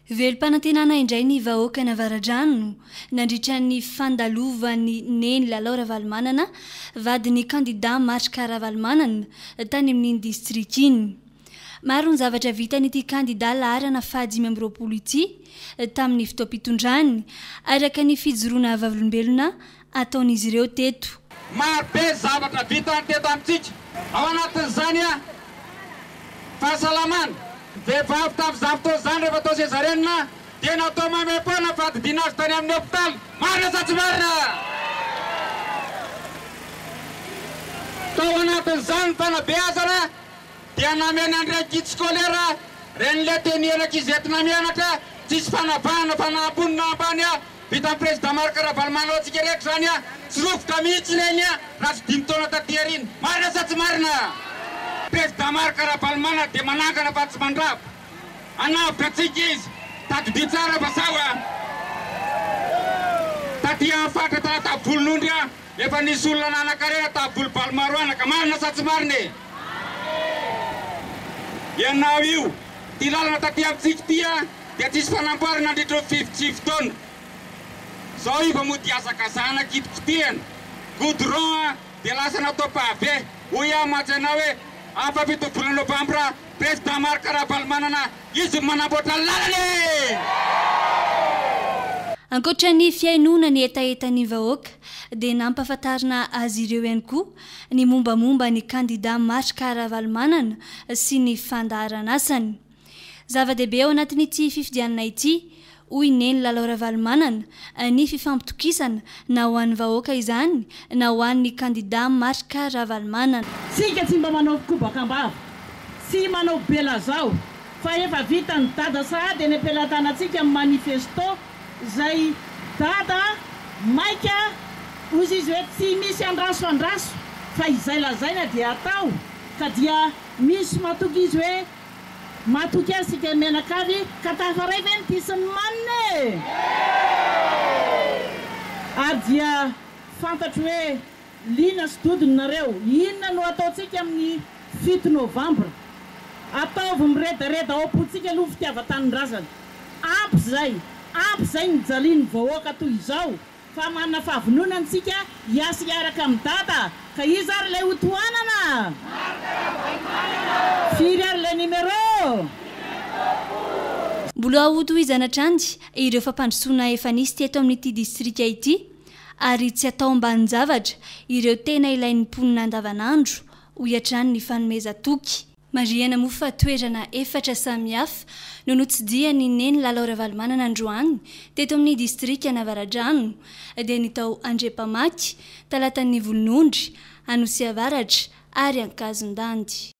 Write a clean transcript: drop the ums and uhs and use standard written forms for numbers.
Velim-panantenana indray ny vahoaka ny Avaradrano nandritra ny fandalovan'ny neny Lalao Ravalomanana vady ny kandida marika Ravalomanana tany amin'ny distrika iny. Maro ny zavatra vitan'ity kandida laharana faha-5 amby roapolo ity tamin'ny fotoam-pitondrany araka ny fijoroana vavolombelona ataon'izy ireo teto. Maro be zavatra vitany teto amintsika. Ao anatin'izany fahasalamana. Vehivavy tafizavytao zany rehefa atao sezarenina dia natao mamepona fadidiana azy tany amin'ny hôpitaly. Marina sa tsy marina? Tao anatin'izany fanabeazana dia namena an'ireny kit scolaire reny le tenian'ankizy entina mianatra tsisy fanavahana fanambonina ambany vita amin'ny président marika Ravalomanana antsika reky zany sorofoka mihitsy reny raha tsy 5 taona taty aoriana. Marina sa tsy marina? Président marika Ravalomanana dia manangana fa tsy mandrapa. Anavitra antsika izy tadidia tsara vazaha taty amin'ny fatra tavolon'ondry efa nisy olona nanan-karena tavolo balomaro anaka. Marina sa tsy marina? Ianao io ty lalana taty amintsika ty dia tsisy fanamboarana nandritra 50 taona. Zao iva moa ty azakazana kitikitihana goudron dia lasa natao pavé. Hoy matsy anao hoe afapito volana novambra président marika Ravalomanana izy manamboatra lalana. Ankoatra ny fiainona ny etaetan'ny vahoaka dia nampahafantarina azy ireo ihany koa ny mombamomba ny kandida marika Ravalomanana sy ny fandaharana asany. Zava-dehibe ao anatin'ity fifidianana ity hoy neny Lalao Ravalomanana ny fifampitokisana na ho an'ny vahoaka izany na ho an'ny kandida marika Ravalomanana. Sika tsy mba manao kobakambava sy manao bela zao fa efa vita ny dada sahady ny ampelantanantsika amin'ny manifesto zay dada maika ozy izy hoe tsy misy andraso fa izay lazaina dia atao ka dia misy matoky izy hoe matoky azy sika menakavy ka tafaray ve ny tisiny manne ary dia fantatro hoe lina sy dodinareo inona no ataontsika amin'ny 7 novambra ataovy miredareda ao apotsika aloha fitiava-tanin-drazana ampy zay ny jaliany vahoaka toy izao fa manana fahavononantsika hiasa hiaraka amin'ny dada ka izy ary ilay hotoanana firy ary ilay numéro. Mbola ahoto izanatr'andy ireo fampandrosoana efa nisy teto amin'ity distrika ity ary tsy atao ambanin-javatra ireo tena ilain'ny mponina andavanandro ho hiatrany ny fanomezan-toky. Mariana moa fa toerana efatra samihafa no notsidiany neny Lalao Ravalomanana androany teto amin'ny distrika ny Avaradrano dia ny tao Andriampamaky talatan'ny volon'ondry Anosy Avaratra ary Ankazondandy.